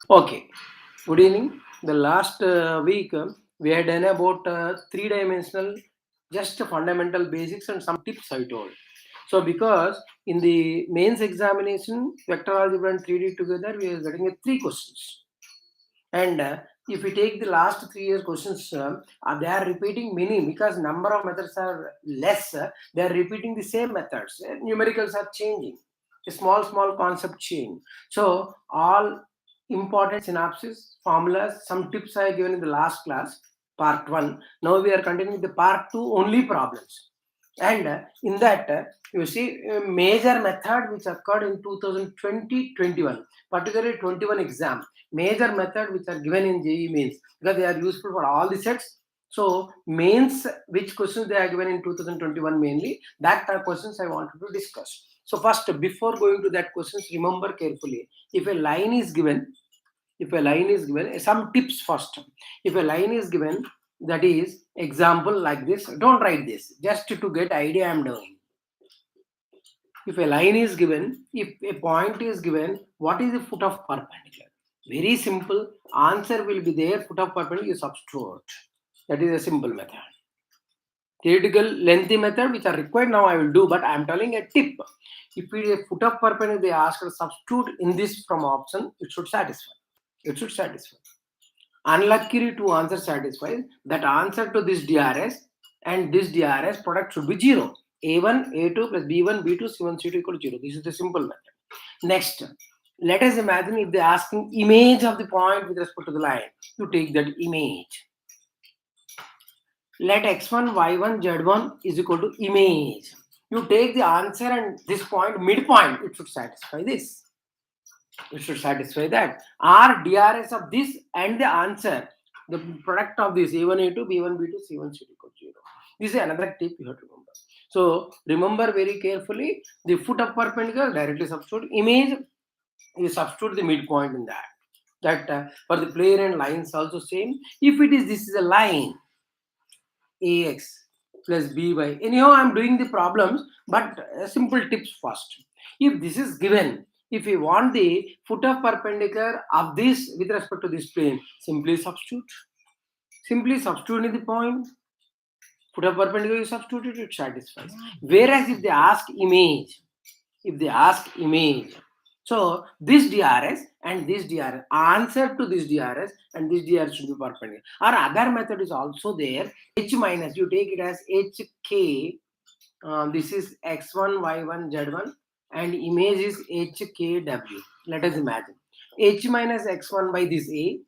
Okay, good evening. The last week we had done about three-dimensional, just fundamental basics and some tips I told. So because in the mains examination, vector algebra and 3D together, we are getting three questions. And if we take the last 3 years questions, they are repeating many because number of methods are less. They are repeating the same methods. Numericals are changing. A small concept change. So all important synapses, formulas, some tips I have given in the last class, part 1. Now we are continuing the part 2 only problems. And in that, you see a major method which occurred in 2020-21, particularly 21 exam. Major method which are given in JEE mains because they are useful for all the sets. So mains, which questions they are given in 2021 mainly, that are questions I wanted to discuss. So first, before going to that questions, remember carefully. If a line is given, some tips first. If a line is given, that is example like this, don't write this, just to get idea I'm doing. If a line is given, if a point is given, what is the foot of perpendicular? Very simple, answer will be there, foot of perpendicular, you substitute. That is a simple method. Theoretical lengthy method which are required now I will do, but I am telling a tip. If it is a foot of perpendicular, they ask to substitute in this from option, it should satisfy. It should satisfy. Unluckily, two answers satisfies. That answer to this DRS and this DRS product should be 0. A1, A2 plus B1, B2, C1, C2 equal to 0. This is the simple method. Next, let us imagine if they are asking image of the point with respect to the line. You take that image. Let x1, y1, z1 is equal to image. You take the answer and this point, midpoint, it should satisfy this. It should satisfy that. Or DRS of this and the answer, the product of this A1, A2, B1, B2, C1, C2 equal to 0. This is another tip you have to remember. So remember very carefully, the foot of perpendicular directly substitute image, you substitute the midpoint in that. That for the plane and lines also same. If it is, this is a line, AX plus BY. Anyhow, I'm doing the problems, but simple tips first. If this is given, if you want the foot of perpendicular of this with respect to this plane, simply substitute. Simply substitute in the point. Foot of perpendicular, you substitute it satisfies. Whereas if they ask image, so this DRS and this DRS, answer to this DRS and this DRS should be perpendicular. Or other method is also there. H minus, you take it as HK. This is X1, Y1, Z1 and image is HKW. Let us imagine. H minus X1 by this A.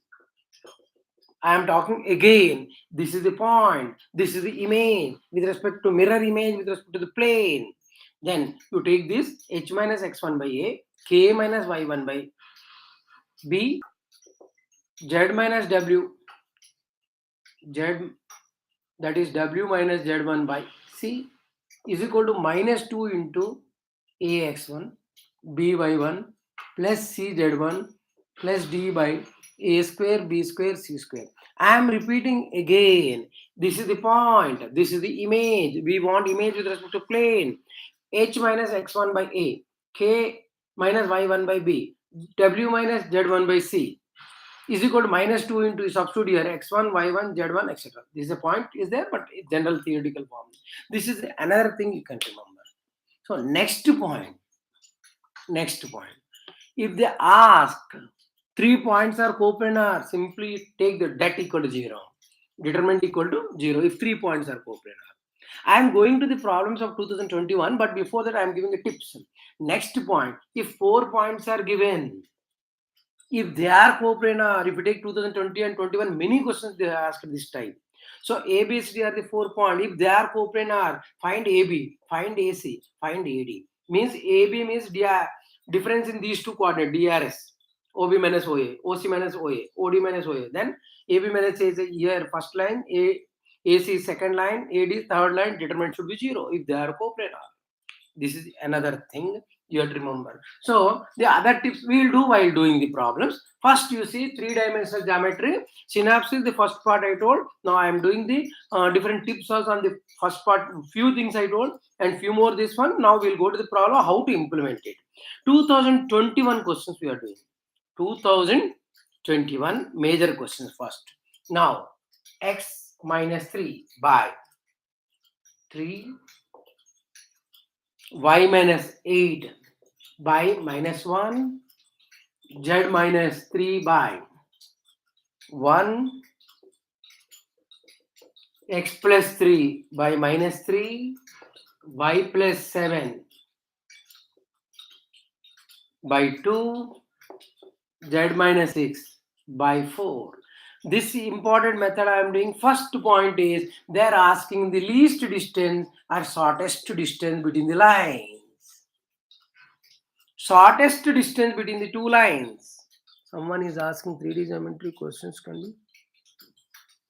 I am talking again. This is the point. This is the image with respect to mirror image with respect to the plane. Then you take this H minus X1 by A, K minus Y1 by B, Z minus W, Z, that is W minus Z1 by C is equal to minus 2 into AX1, BY1 plus CZ1 plus D by A square, B square, C square. I am repeating again. This is the point. This is the image. We want image with respect to plane. H minus X1 by A, K minus Y1 by B, W minus Z1 by C is equal to minus 2 into substitute here x1, y1, z1, etc. This is a point is there, but general theoretical form. This is another thing you can remember. So next point. If they ask 3 points are coplanar, simply take the det equal to 0. Determinant equal to 0 if 3 points are coplanar. I am going to the problems of 2021, but before that I am giving a tips. Next point, if 4 points are given, if they are coplanar, if you take 2020 and 21, many questions they ask this type. So A, B, C are the 4 points. If they are coplanar, find AB, find AC, find AD. Means AB means difference in these two coordinates, DRS, OB minus OA, OC minus OA, OD minus OA. Then AB minus A is here first line, AC second line, AD third line, determinant should be 0 if they are coplanar. This is another thing you have to remember. So the other tips we will do while doing the problems. First, you see 3-dimensional geometry. Synapse is the first part I told. Now I am doing the different tips also on the first part. Few things I told and few more this one. Now we'll go to the problem how to implement it. 2021 questions we are doing. 2021 21 major questions first. Now, x minus 3 by 3, y minus 8 by minus 1, z minus 3 by 1, x plus 3 by minus 3, y plus 7 by 2, z minus 6 by 4. This important method I am doing. First point is they are asking the least distance or shortest distance between the lines. Shortest distance between the two lines. Someone is asking 3D geometry questions can be.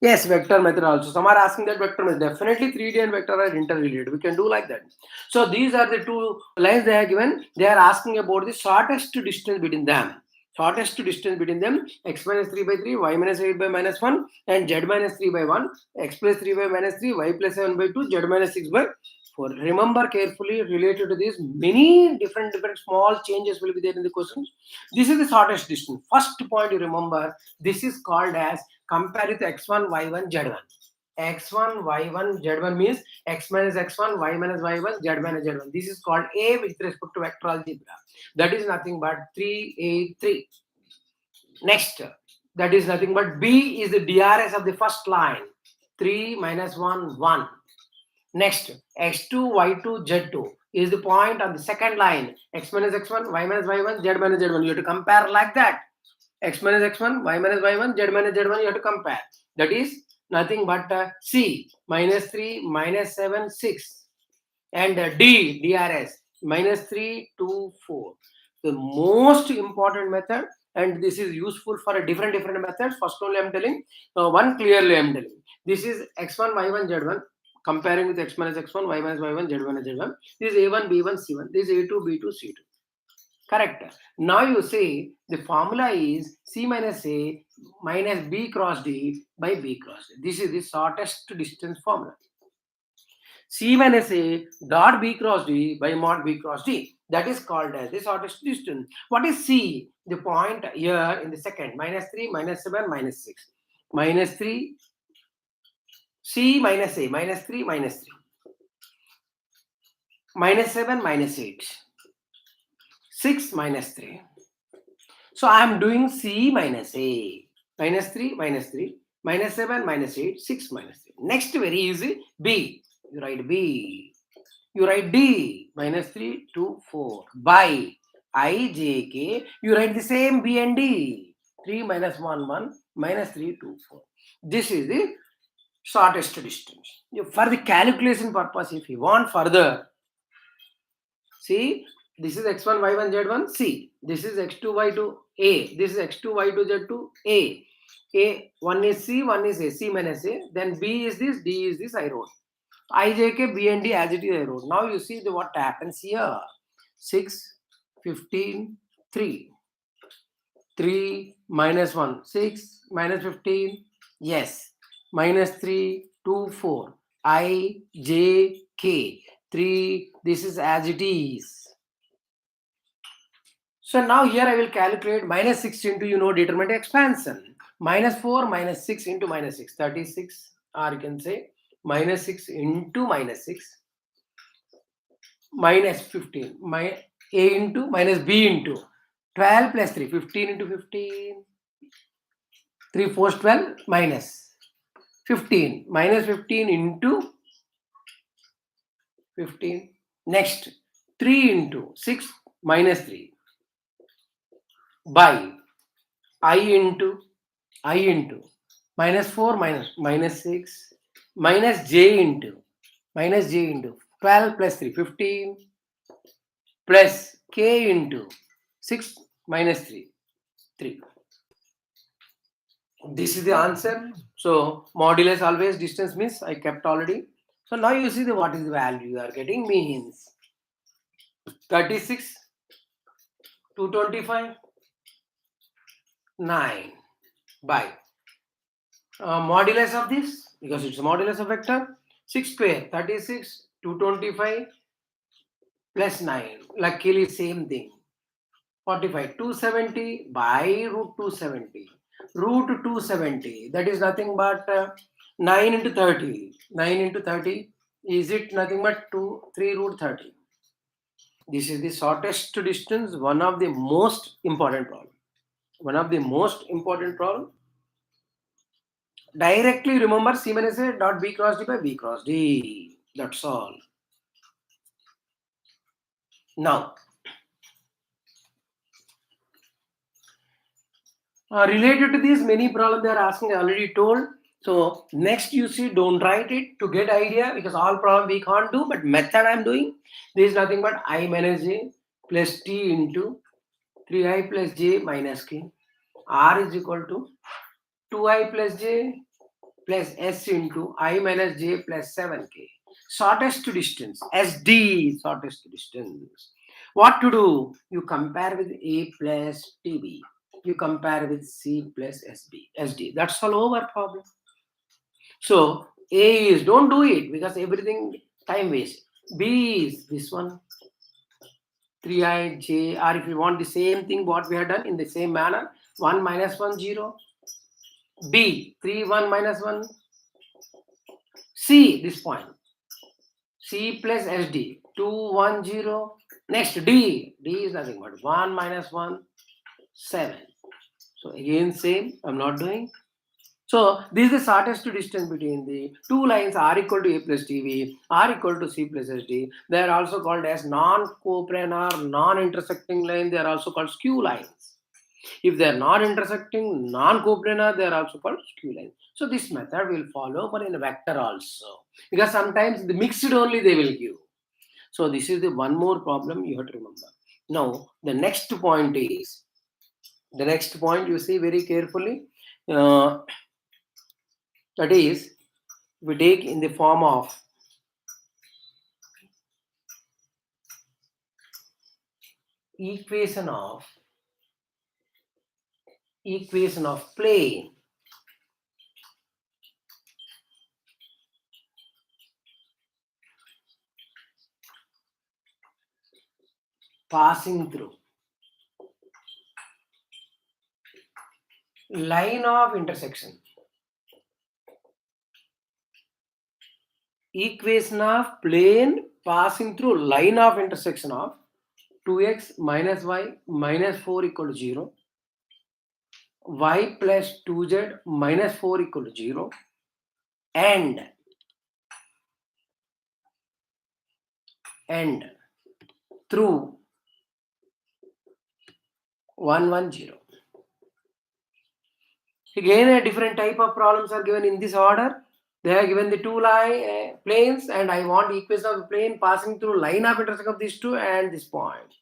Yes, vector method also. Some are asking that vector method. Definitely 3D and vector are interrelated. We can do like that. So these are the two lines they are given. They are asking about the shortest distance between them. Shortest distance between them, x minus 3 by 3, y minus 8 by minus 1, and z minus 3 by 1, x plus 3 by minus 3, y plus 7 by 2, z minus 6 by 4. Remember carefully related to this, many different small changes will be there in the questions. This is the shortest distance. First point you remember, this is called as compare with x1, y1, z1. x1, y1, z1 means x minus x1, y minus y1, z minus z1. This is called A with respect to vector algebra. That is nothing but 3, 8, 3. Next, that is nothing but B is the DRS of the first line. 3 minus 1, 1. Next, x2, y2, z2 is the point on the second line. X minus x1, y minus y1, z minus z1. You have to compare like that. X minus x1, y minus y1, z minus z1, you have to compare. That is nothing but C, minus 3, minus 7, 6. And D, DRS, minus 3, 2, 4. The most important method, and this is useful for a different methods. First only I am telling, one clearly I am telling. This is x1, y1, z1. Comparing with x minus x1, y minus y1, z minus z1. This is a1, b1, c1. This is a2, b2, c2. Correct. Now you say the formula is C minus A minus B cross D by B cross D. This is the shortest distance formula. C minus A dot B cross D by mod B cross D. That is called as the shortest distance. What is C? The point here in the second. Minus 3, minus 7, minus 6. Minus 3, C minus A, minus 3, minus 3. Minus 7, minus 8. 6 minus 3. So I am doing C minus A. Minus 3, minus 3. Minus 7, minus 8. 6 minus 3. Next, very easy. B. You write B. You write D. Minus 3, 2, 4. By I, J, K. You write the same B and D. 3 minus 1, 1. Minus 3, 2, 4. This is the shortest distance. For the calculation purpose, if you want further, see, this is x1, y1, z1, C. This is x2, y2, A. This is x2, y2, z2, A. A, one is C, one is A. C minus A. Then B is this, D is this, I wrote. I, J, K, B and D as it is, I wrote. Now you see what happens here. 6, 15, 3. 3 minus 1, 6 minus 15. Yes. Minus 3, 2, 4. I, J, K. 3. This is as it is. So now here I will calculate minus 6 into, determinant expansion. Minus 4 minus 6 into minus 6, 36, or you can say minus 6 into minus 6, minus 15, A into minus B into 12 plus 3, 15 into 15, 3 4 12 minus 15, minus 15 into 15. Next, 3 into 6 minus 3 by I into minus 4 minus 6 minus j into 12 plus 3 15 plus k into 6 minus 3 3. This is the answer. So modulus always distance means I kept already. So now you see what is the value you are getting means 36, 225, 9 by modulus of this, because it's a modulus of vector, 6 square, 36, 225 plus 9. Luckily same thing. 45, 270 by root 270. root 270. That is nothing but 9 into 30. 9 into 30. Is it nothing but 3 root 30? This is the shortest distance, one of the most important problem. One of the most important problem. Directly remember C minus A dot B cross D by B cross D. That's all. Now, related to this, many problems they are asking, I already told. So next you see, don't write it to get idea, because all problem we can't do, but method I'm doing. This is nothing but I minus j plus t into 3i plus j minus k. R is equal to 2i plus j plus s into I minus j plus 7k. Shortest distance, SD, shortest distance. What to do? You compare with A plus TB. You compare with C plus SD. That's all over problem. So A is, don't do it because everything time waste. B is this one, 3i j, or if you want the same thing what we have done in the same manner, 1 minus 1 0. B 3 1 minus 1. C this point, C plus SD 2 1 0. Next D is nothing but 1 minus 1 7. So again same, I'm not doing. So this is the shortest distance between the two lines R equal to A plus TV, R equal to C plus SD. They are also called as non-coplanar, non-intersecting line. They are also called skew lines. If they are not intersecting, non-coplanar, they are also called skew lines. So this method will follow, but in a vector also, because sometimes the mixed only they will give. So this is the one more problem you have to remember. Now the next point is, the next point you see very carefully. That is, we take in the form of equation of plane passing through line of intersection. Equation of plane passing through line of intersection of 2x minus y minus 4 equal to 0, y plus 2z minus 4 equal to 0, and through 1 1 0. Again, a different type of problems are given in this order. They are given the two planes, and I want equation of the plane passing through line of intersection of these two and this point.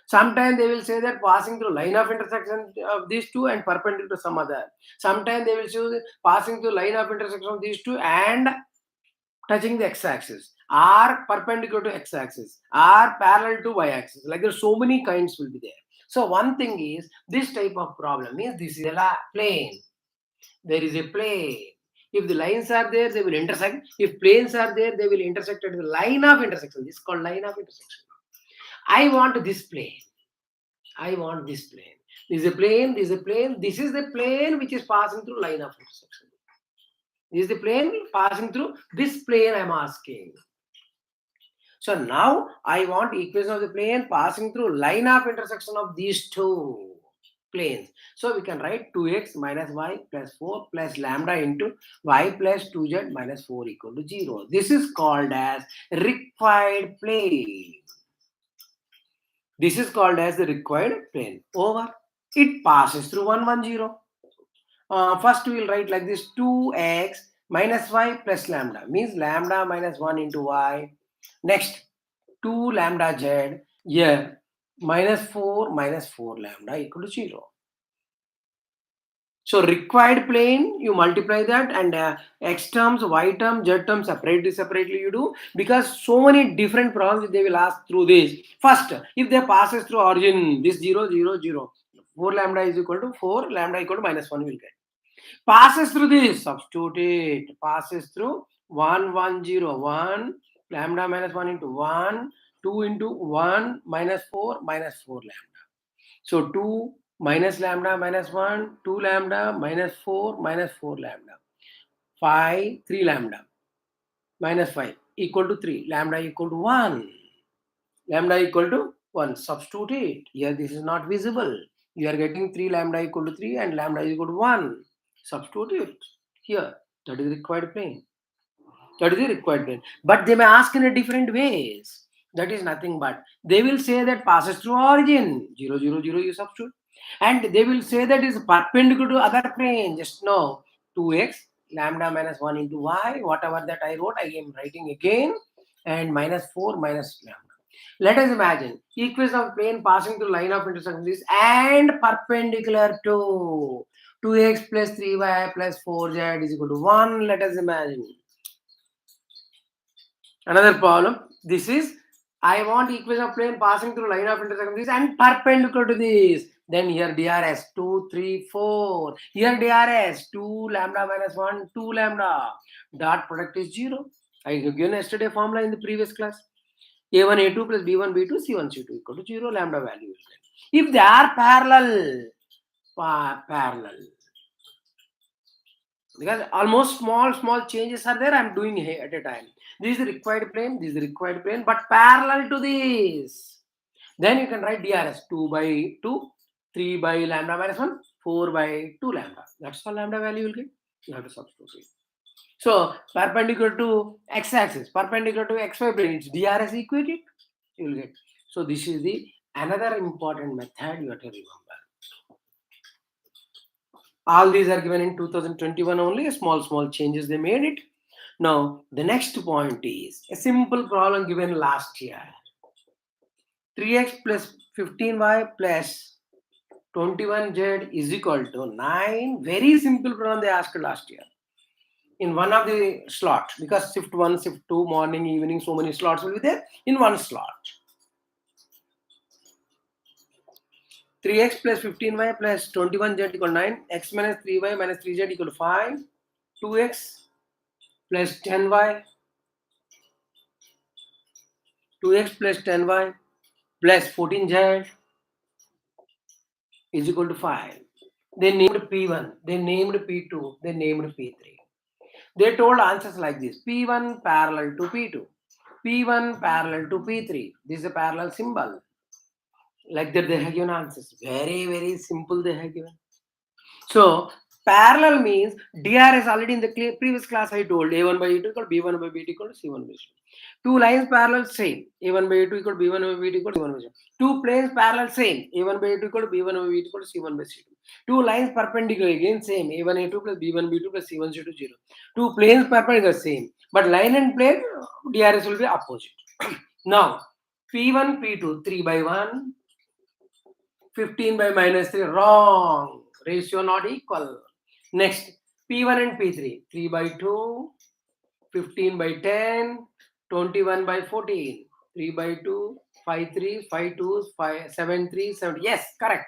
Sometimes they will say that passing through line of intersection of these two and perpendicular to some other. Sometimes they will choose passing through line of intersection of these two and touching the x-axis, are perpendicular to x-axis, are parallel to y-axis. Like there's so many kinds will be there. So one thing is, this type of problem means this is a plane. There is a plane. If the lines are there, they will intersect. If planes are there, they will intersect at the line of intersection. This is called line of intersection. I want this plane. I want this plane. This is a plane, this is a plane. This is the plane which is passing through line of intersection. This is the plane passing through this plane I'm asking. So now I want equation of the plane passing through line of intersection of these two planes. So we can write 2x minus y plus 4 plus lambda into y plus 2z minus 4 equal to 0. This is called as required plane. This is called as the required plane. Over. It passes through 1 1 0. First we will write like this: 2x minus y plus lambda, means lambda minus 1 into y. Next, 2 lambda z here, minus 4 lambda equal to 0. So required plane, you multiply that, and x terms, y term, z term separately you do, because so many different problems they will ask through this. First, if they passes through origin, this 0 0 0, 4 lambda is equal to 4 lambda equal to minus 1 will get. Passes through this, substitute it, passes through 1 1 0 1 lambda minus 1 into 1 2 into 1 minus 4 lambda. So 2 minus lambda minus 1, 2 lambda minus 4 lambda, 5, 3 lambda minus 5 equal to 3, lambda equal to 1. Lambda equal to 1. Substitute it. Here this is not visible. You are getting 3 lambda equal to 3 and lambda equal to 1. Substitute it here. That is the required plane. That is the required plane. But they may ask in a different ways. That is nothing but they will say that passes through origin 0, 0, 0, you substitute, and they will say that is perpendicular to other plane. Just know 2x lambda minus 1 into y, whatever that I wrote, I am writing again, and minus 4 minus lambda. Let us imagine equation of plane passing through line of intersection is and perpendicular to 2x plus 3y plus 4z is equal to 1. Let us imagine. Another problem. This is I want equation of plane passing through line of intersection this and perpendicular to this. Then here DRS 2, 3, 4. Here DRS 2 lambda minus 1, 2 lambda. Dot product is 0. I have given yesterday formula in the previous class. A1, A2 plus B1, B2, C1, C2 equal to 0, lambda value. If they are parallel, because almost small changes are there, I am doing here at a time. This is the required plane, this is the required plane, but parallel to this. Then you can write DRS 2 by 2, 3 by lambda minus 1, 4 by 2 lambda. That's all lambda value you will get. You have to substitute it. So perpendicular to x-axis, perpendicular to xy plane, it's DRS equated, you will get. So this is the another important method you have to remember. All these are given in 2021 only, small changes they made it. Now the next point is a simple problem given last year. 3x plus 15y plus 21z is equal to 9. Very simple problem they asked last year. In one of the slots, because shift 1, shift 2, morning, evening, so many slots will be there in one slot. 3x plus 15y plus 21z equal to 9, x minus 3y minus 3z equal to 5, 2x plus 10y, 2x plus 10y plus 14z is equal to 5. They named P1, they named P2, they named P3. They told answers like this: P1 parallel to P2, P1 parallel to P3. This is a parallel symbol. Like that they have given answers. Very simple they have given. So parallel means DRS already in the previous class I told A1 by A2 equal B1 by B2 equal to C1 by C2. Two lines parallel same. A1 by A2 equal to B1 by B2 equal to C1 by C2. Two planes parallel same. A1 by A2 equal to B1 by B2 equal to C1 by C2. Two lines perpendicular again same. A1 A2 plus B1 B2 plus C1 C2 0. Two planes perpendicular same. But line and plane DRS will be opposite. Now P1 P2 3 by 1. 15 by minus 3, wrong. Ratio not equal. Next, P1 and P3, 3 by 2, 15 by 10, 21 by 14, 3 by 2, 5 3, 5 2, 5, 7 3, 7. Yes, correct.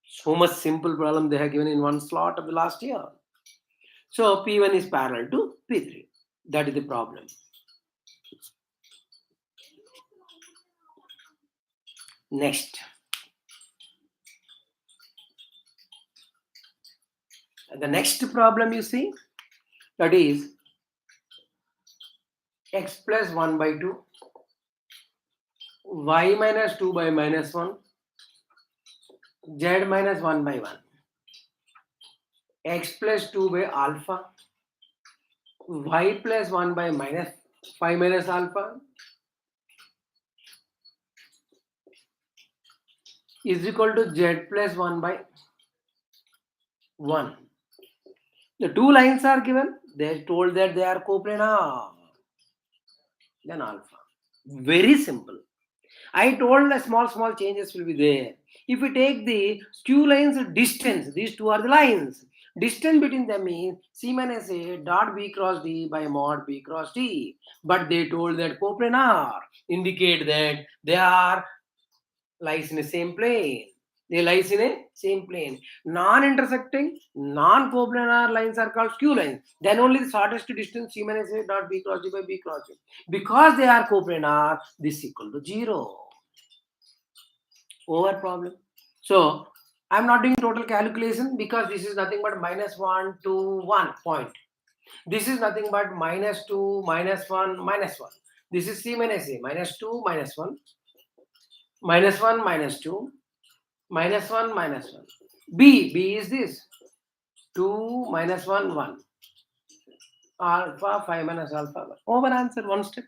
So much simple problem they have given in one slot of the last year. So P1 is parallel to P3. That is the problem. Next. The next problem you see, that is x plus 1 by 2, y minus 2 by minus 1, z minus 1 by 1, x plus 2 by alpha, y plus 1 by minus 5 minus alpha is equal to z plus 1 by 1. The two lines are given. They are told that they are coplanar. Then alpha. Very simple. I told the small changes will be there. If we take the two lines distance, these two are the lines. Distance between them is C minus A dot B cross D by mod B cross D. But they told that coplanar indicate that they are lies in the same plane. They lies in a same plane. Non-intersecting, non-coplanar lines are called skew lines. Then only the shortest distance C minus A dot B cross D by B cross D. Because they are coplanar, this is equal to 0. over problem. So I'm not doing total calculation because this is nothing but -1 to 1 point. This is nothing but -2, -1, -1. This is C minus A, -2, -1, -1, -2, -1, -1. B is this 2, -1, 1. Alpha 5 minus alpha 1. Over answer, one step.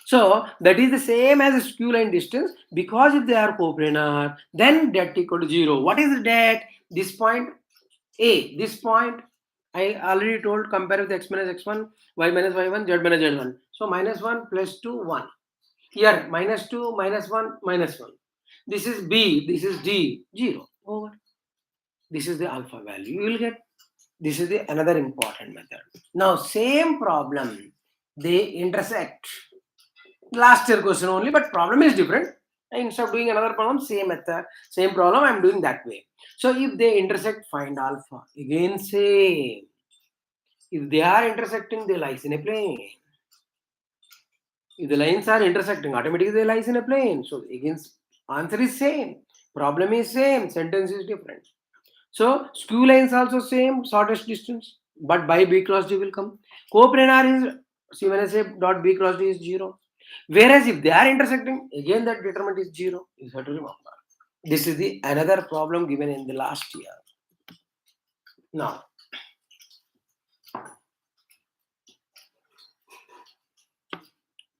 So that is the same as a skew line distance, because if they are coplanar, then det equal to 0. What is the det? This point A, this point I already told, compare with x minus x1, y minus y1, z minus z1. So -1 plus 2, 1. Here -2, -1, -1. This is B, this is D, 0. Over. This is the alpha value you will get. This is the another important method. Now same problem, they intersect. Last year question only, but problem is different. Instead of doing another problem, same method, same problem, I am doing that way. So if they intersect, find alpha. Again same. If they are intersecting, they lies in a plane. If the lines are intersecting, automatically they lies in a plane. So again, answer is same. Problem is same. Sentence is different. So skew lines also same, shortest distance, but by B cross D will come. Coplanar is C minus A dot B cross D is 0. Whereas if they are intersecting, again that determinant is 0. You have to remember. This is the another problem given in the last year. Now,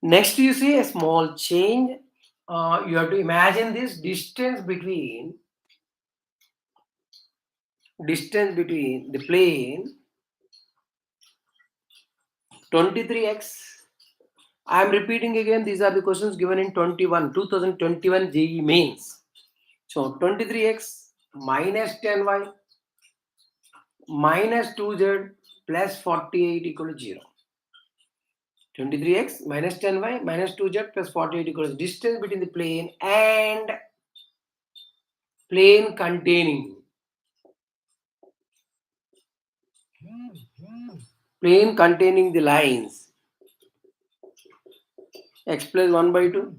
next you see a small change. You have to imagine this distance between the plane 23x. I am repeating again, these are the questions given in 2021 JEE mains. So 23x minus 10y minus 2z plus 48 equal to 0. 23x minus 10y minus 2z plus 48 equals to distance between the plane and plane containing the lines x plus 1 by 2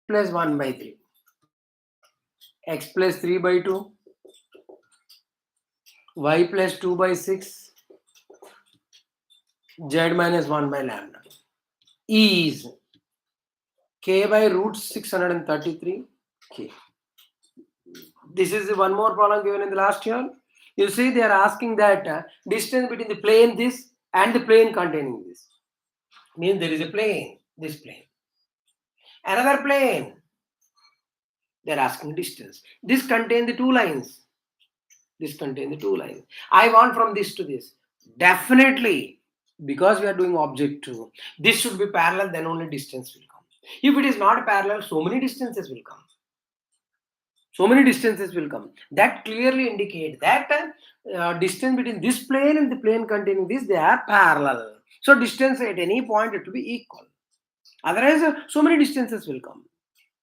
plus 1 by 3 x plus 3 by 2 y plus 2 by 6 z minus 1 by lambda is k by root 633 k. This is one more problem given in the last year. You see they are asking that distance between the plane this and the plane containing this. Means there is a plane, this plane. Another plane. They are asking distance. This contains the two lines. This contains the two lines. I want from this to this. Definitely, because we are doing object 2, this should be parallel, then only distance will come. If it is not parallel, so many distances will come. That clearly indicate that distance between this plane and the plane containing this, they are parallel. So distance at any point it will be equal. Otherwise, so many distances will come.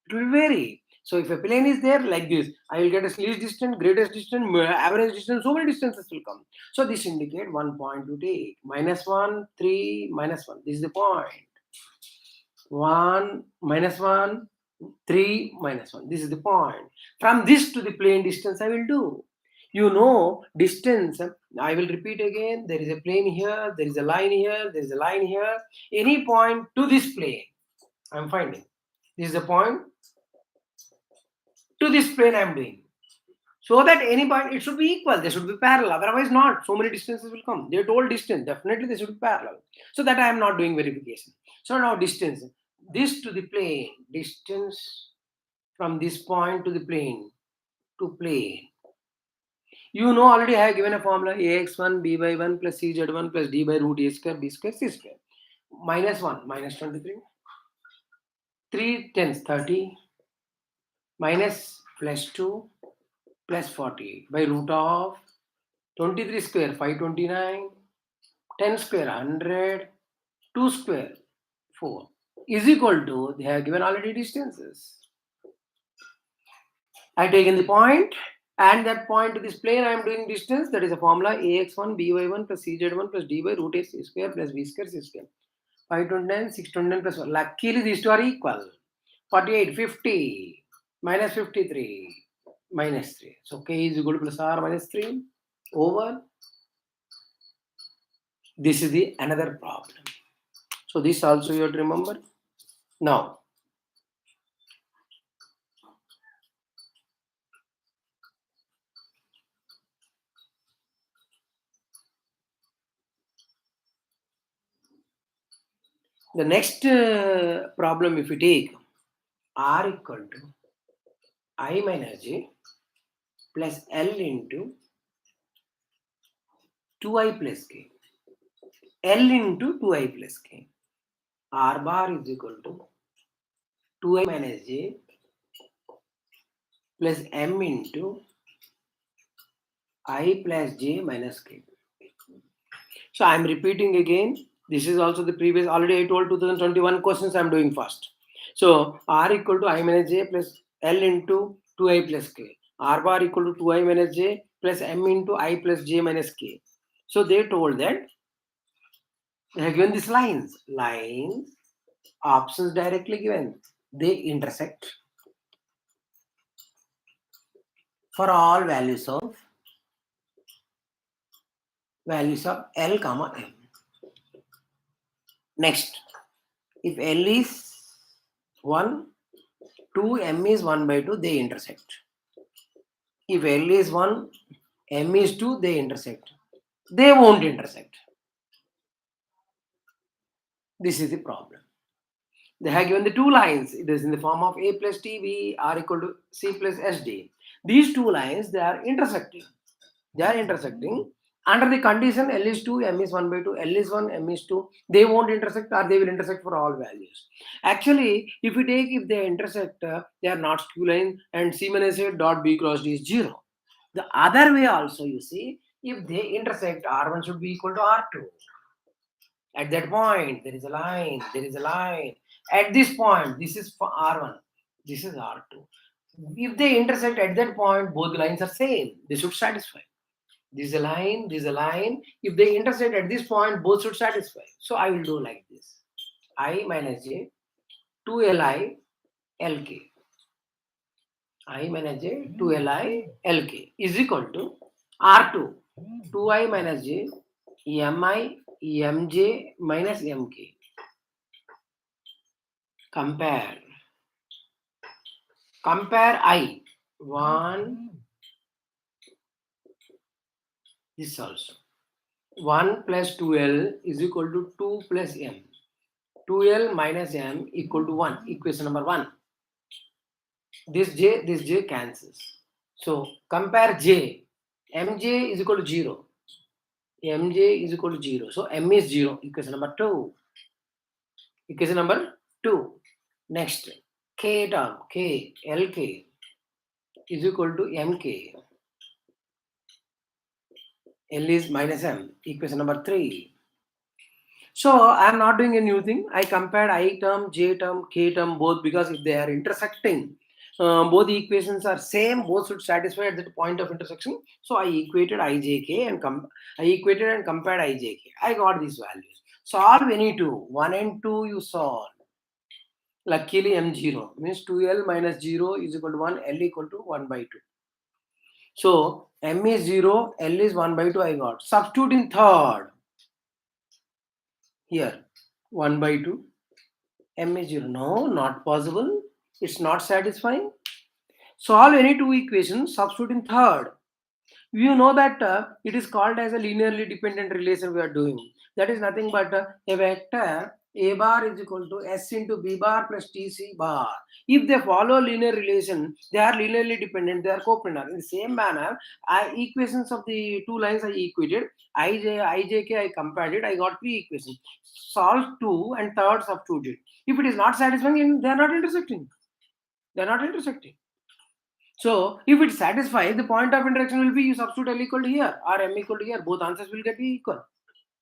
It will vary. So if a plane is there like this, I will get a least distance, greatest distance, average distance, so many distances will come. So this indicate 1 point to take. -1, 3, -1. This is the point. 1, -1, 3, -1. This is the point. From this to the plane distance I will do. You know distance, I will repeat again, there is a plane here, there is a line here, there is a line here. Any point to this plane I am finding. This is the point. To this plane I am doing. So that any point, it should be equal. They should be parallel. Otherwise not. So many distances will come. They told distance. Definitely they should be parallel. So that I am not doing verification. So now distance. This to the plane. Distance from this point to the plane. To plane. You know already I have given a formula. ax1 b by 1 plus cz1 plus d by root a square b square c square. -1 minus 23. 3 10s 30. Minus plus 2 plus 48 by root of 23 square 529, 10 square 100, 2 square 4 is equal to, they have given already distances. I have taken the point and that point to this plane I am doing distance, that is a formula ax1 by1 plus cz1 plus d by root a c square plus b square c square. 529, 629 plus 1. Luckily, these two are equal. 48, 50, minus 53, minus 3. So k is equal to plus r minus 3 over. This is the another problem. So this also you have to remember. Now, the next problem, if we take r equal to I minus j plus L into 2i plus k. L into 2i plus k. R bar is equal to 2i minus j plus m into I plus j minus k. So I am repeating again. This is also the previous, already I told 2021 questions I am doing first. So R equal to I minus j plus L into 2i plus k. R bar equal to 2i minus j plus m into I plus j minus k. So they told that they have given these lines. Lines, options directly given. They intersect for all values of L comma m. Next, if L is 1, 2, m is 1 by 2, they intersect. If L is 1, m is 2, they intersect. They won't intersect. This is the problem. They have given the two lines. It is in the form of a plus t, b are equal to c plus sd. These two lines, they are intersecting. They are intersecting. Under the condition L is 2, M is 1 by 2, L is 1, M is 2, they won't intersect or they will intersect for all values. Actually, if we take, if they intersect, they are not skew line and C minus A dot B cross D is 0. The other way also, you see, if they intersect, R1 should be equal to R2. At that point, there is a line, there is a line. At this point, this is for R1, this is R2. If they intersect at that point, both lines are same. They should satisfy. This is a line, this is a line. If they intersect at this point, both should satisfy. So I will do like this. I minus j 2li lk. I minus j 2li lk is equal to R2 2i minus j mi mj minus mk. Compare I 1, this also 1 plus 2l is equal to 2 plus m. 2l minus m equal to 1. Equation number 1. This j cancels. So compare j. mj is equal to 0. mj is equal to 0. So m is 0. Equation number 2. Equation number 2. Next, k term, k, lk is equal to mk. L is minus m. Equation number 3. So I am not doing a new thing. I compared I term, j term, k term both, because if they are intersecting, both the equations are same, both should satisfy at that point of intersection. So I equated ijk and I equated and compared ijk. I got these values. Solve any two. 1 and 2 you solve. Luckily m0 means 2l minus 0 is equal to 1, l equal to 1 by 2. So m is 0, l is 1 by 2 I got. Substitute in third. Here 1 by 2. M is 0. No, not possible. It's not satisfying. Solve any two equations, substitute in third. You know that it is called as a linearly dependent relation we are doing. That is nothing but a vector a bar is equal to s into b bar plus tc bar. If they follow linear relation, they are linearly dependent, they are coplanar. In the same manner, equations of the two lines I equated, ijk I compared it, I got three equations. Solve two and third substituted. If it is not satisfying, they are not intersecting. They are not intersecting. So if it satisfies, the point of intersection will be you substitute L equal to here or M equal to here. Both answers will get equal.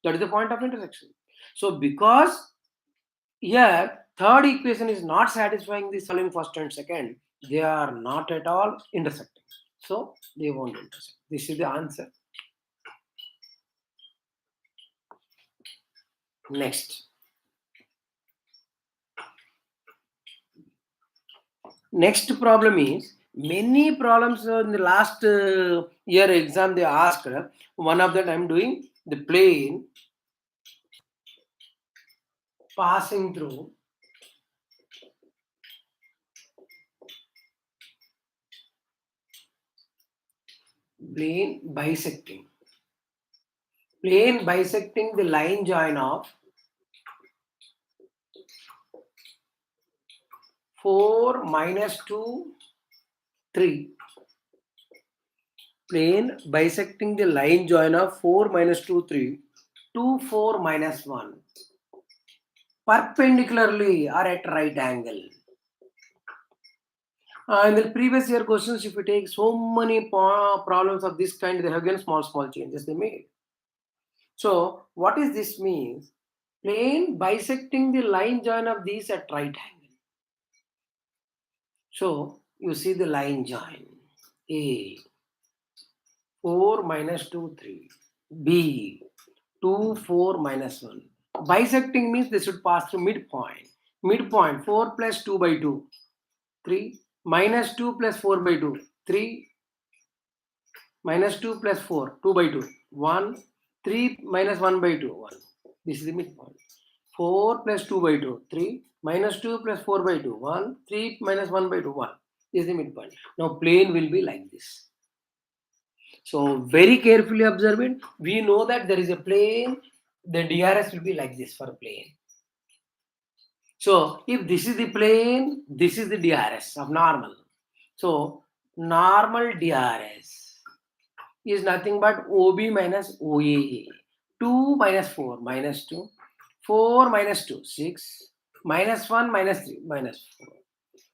That is the point of intersection. So because here third equation is not satisfying the solving first and second, they are not at all intersecting. So they won't intersect. This is the answer. Next. Next problem is, many problems in the last year exam they asked. One of that I am doing the plane passing through plane bisecting the line join of 4 minus 2 3. Plane bisecting the line join of 4 minus 2 3 2 4 minus 1 perpendicularly or at right angle. In the previous year questions, if you take so many problems of this kind, they have given small changes they made. So what is this means? Plane bisecting the line join of these at right angle. So you see the line join A 4 minus 2 3, B 2 4 minus 1. Bisecting means they should pass through midpoint. Midpoint 4 plus 2 by 2 3 minus 2 plus 4 by 2 3 minus 2 plus 4 2 by 2 1 3 minus 1 by 2 1. This is the midpoint. 4 plus 2 by 2 3 minus 2 plus 4 by 2 1 3 minus 1 by 2 1. This is the midpoint. Now plane will be like this. So very carefully observe it. We know that there is a plane. The DRS will be like this for a plane. So if this is the plane, this is the DRS of normal. So normal DRS is nothing but OB minus OA. 2 minus 4 minus 2. 4 minus 2 6 minus 1 minus 3 minus 4.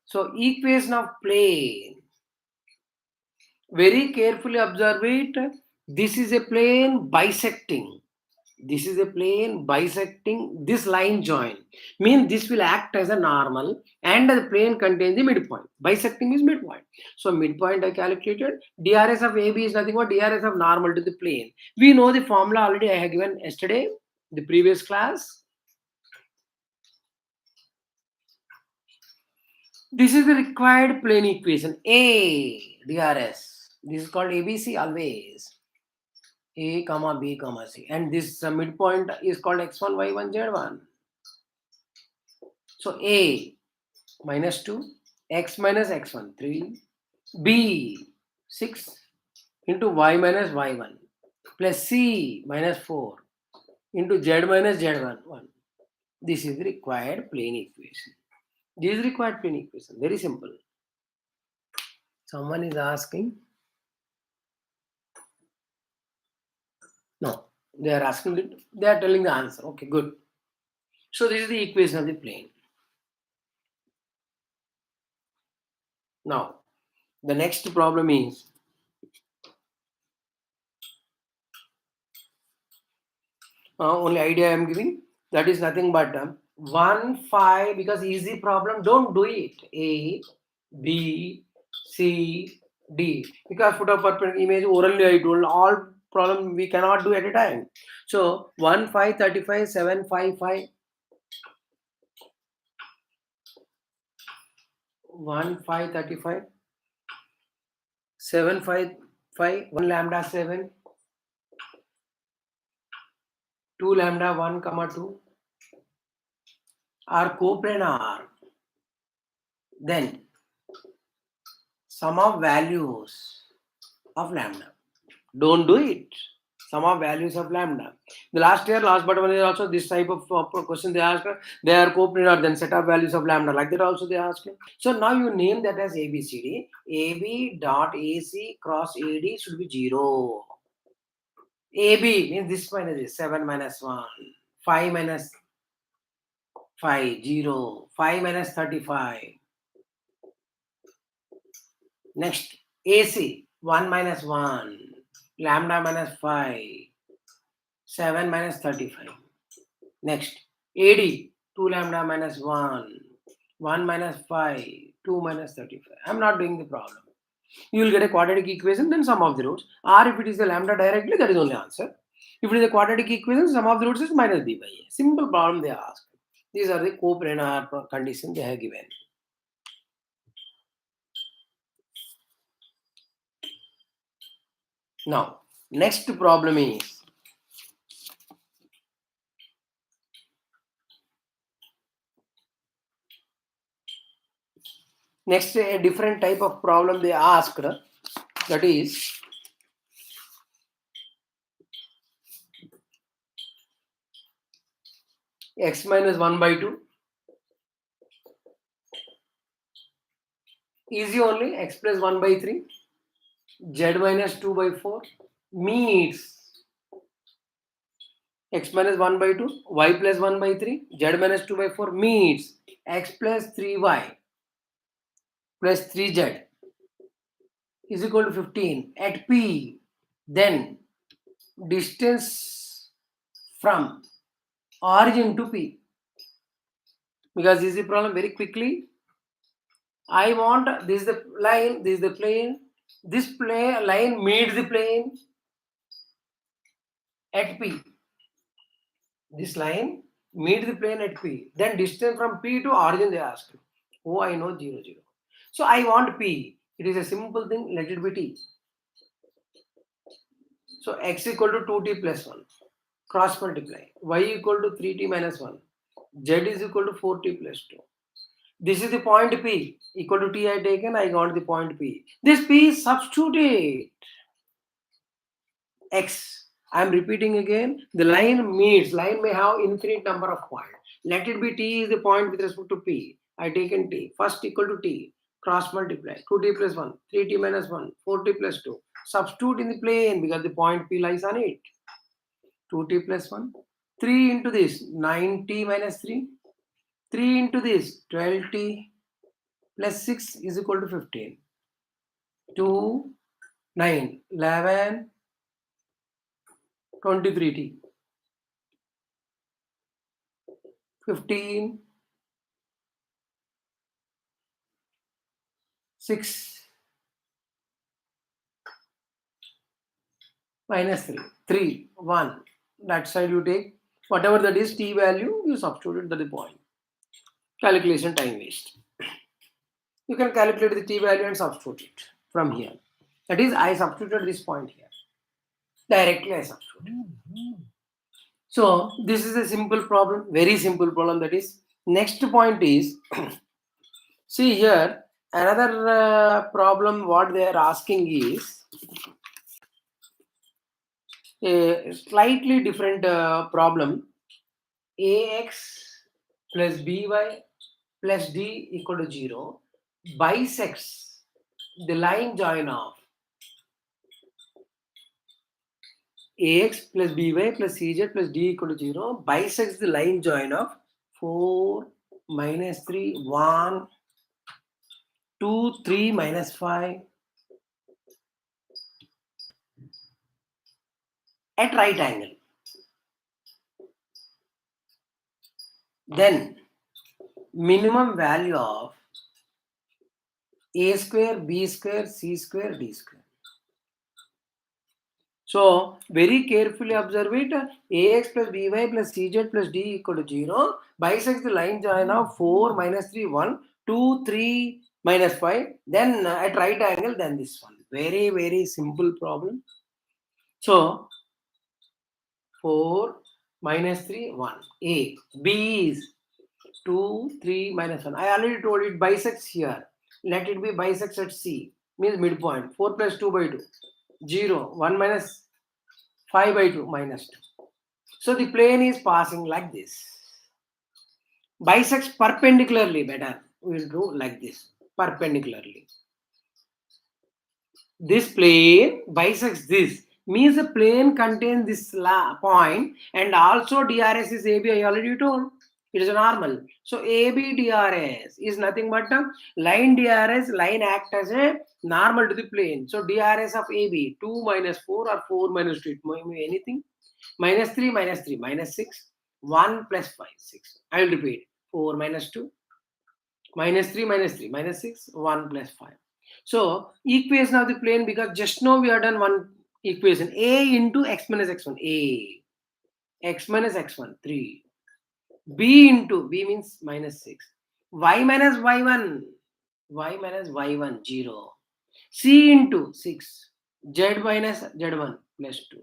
So equation of plane. Very carefully observe it. This is a plane bisecting. This is a plane bisecting this line join. Means this will act as a normal and the plane contains the midpoint. Bisecting is midpoint. So midpoint I calculated. DRS of AB is nothing but DRS of normal to the plane. We know the formula already I have given yesterday, the previous class. This is the required plane equation. A DRS. This is called ABC always. A comma B comma C, and this midpoint is called x1 y1 z1. So A minus 2, x minus x1 3, B 6 into y minus y1 plus C minus 4 into z minus z1 1. This is the required plane equation. This is required plane equation. Very simple. Someone is asking. No, they are asking it. They are telling the answer. Okay, good. So this is the equation of the plane. Now, the next problem is only idea I am giving. That is nothing but 1 5 because easy problem. Don't do it. A, B, C, D because foot of perpendicular image orally I told all problem we cannot do at a time. So 1 5 35 7 5 5 1 5 35 7 5 5 1 lambda 7 2 lambda 1 comma 2 are coplanar. Then sum of values of lambda. Don't do it. Sum of values of lambda. The last but one is also this type of question they asked. They are coplanar, then set of values of lambda. Like that also they asked. So now you name that as ABCD. AB dot AC cross AD should be 0. AB means this minus this 7 minus 1. 5 minus 5, 0. 5 minus 35. Next, AC 1 minus 1. Lambda minus 5. 7 minus 35. Next, AD 2 lambda minus 1. 1 minus 5. 2 minus 35. I am not doing the problem. You will get a quadratic equation, then sum of the roots. Or if it is a lambda directly, that is only answer. If it is a quadratic equation, sum of the roots is minus b by a. Simple problem they ask. These are the coplanar conditions they have given. Now, next problem is a different type of problem they asked, that is x minus 1 by 2. Easy only, x plus 1 by 3, z minus 2 by 4 meets x minus 1 by 2, y plus 1 by 3, z minus 2 by 4 meets x plus 3y plus 3z is equal to 15 at P. Then distance from origin to P. Because this is the problem very quickly. I want, this is the line, this is the plane. This line meets the plane at P. This line meets the plane at P. Then distance from P to origin they ask. Oh, I know 0, 0. So I want P. It is a simple thing, let it be T. So x equal to 2t plus 1. Cross multiply. Y equal to 3t minus 1. Z is equal to 4t plus 2. This is the point P. Equal to T I taken, I got the point P. This P is substituted. X. I am repeating again. The line meets. Line may have infinite number of points. Let it be T is the point with respect to P. I taken T. First equal to T. Cross multiply. 2t plus 1. 3t minus 1. 4t plus 2. Substitute in the plane because the point P lies on it. 2t plus 1. 3 into this. 9t minus 3. 3 into this. 12t plus 6 is equal to 15. 2, 9, 11, 23t. 15, 6, minus 3, 3, 1. That side you take. Whatever that is, t value, you substitute it to the point. Calculation time waste. You can calculate the t value and substitute it from here. That is, I substituted this point here. Directly I substituted. So, this is a simple problem, very simple problem. That is, next point is, see here, another problem what they are asking is a slightly different problem. Ax plus by plus d equal to 0 bisects the line join of ax plus by plus cz plus d equal to 0 bisects the line join of 4 minus 3 1 2 3 minus 5 at right angle. Then minimum value of a square, b square, c square, d square. So very carefully observe it. Ax plus by plus cz plus d equal to 0 bisects the line join of 4 minus 3 1 2 3 minus 5. Then at right angle, then this one. Very very simple problem. So 4 minus 3 1. A. B is 2 3 minus 1. I already told it bisects here. Let it be bisects at C. Means midpoint. 4 plus 2 by 2. 0. 1 minus 5 by 2 minus 2. So the plane is passing like this. Bisects perpendicularly better. We will do like this. Perpendicularly. This plane bisects this. Means the plane contains this point and also DRS is AB. I already told. It is a normal. So AB DRS is nothing but a line DRS. Line act as a normal to the plane. So DRS of AB 2 minus 4 or 4 minus 2. It might be anything. Minus 3 minus 3 minus 6. 1 plus 5 6. I will repeat. 4 minus 2. Minus 3 minus 3 minus 6. 1 plus 5. So equation of the plane, because just now we have done one equation. A into x minus x1. A. X minus x1. 3. B into B means minus 6. Y minus y1. Y minus y1. 0. C into 6. z minus z1 plus 2.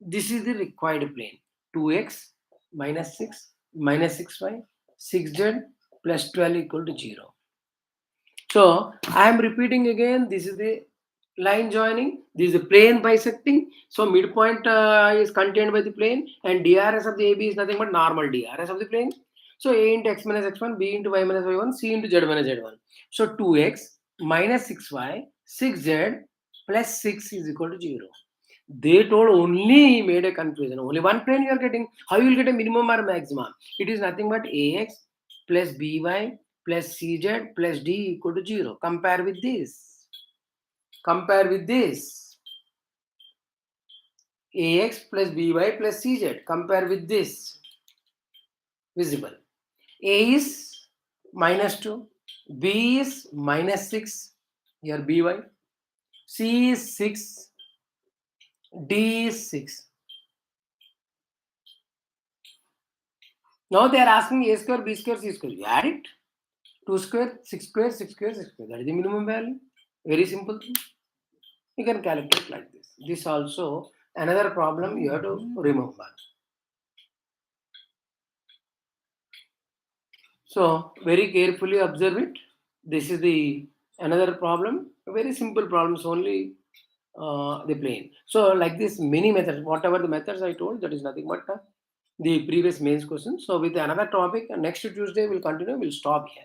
This is the required plane. 2x minus 6 minus 6y 6z plus 12 equal to 0. So I am repeating again. This is the line joining. This is the plane bisecting. So midpoint is contained by the plane, and DRS of the AB is nothing but normal DRS of the plane. So A into x minus x1, B into y minus y1, C into z minus z1. So 2x minus 6y 6z plus 6 is equal to 0. They told only he made a confusion. Only one plane you are getting. How you will get a minimum or maximum? It is nothing but ax plus by plus cz plus d equal to 0. Compare with this. Compare with this. Ax plus by plus cz. Compare with this. Visible. A is minus 2. B is minus 6. Here by. C is 6. D is 6. Now they are asking a square, b square, c square. You add it. 2 square, 6 square, 6 square, 6 square. That is the minimum value. Very simple thing. You can calculate like this. This also another problem you have to remember. So very carefully observe it. This is the another problem. Very simple problems only the plane. So like this many methods, whatever the methods I told, that is nothing but the previous mains question. So with another topic, next Tuesday we'll continue. We'll stop here.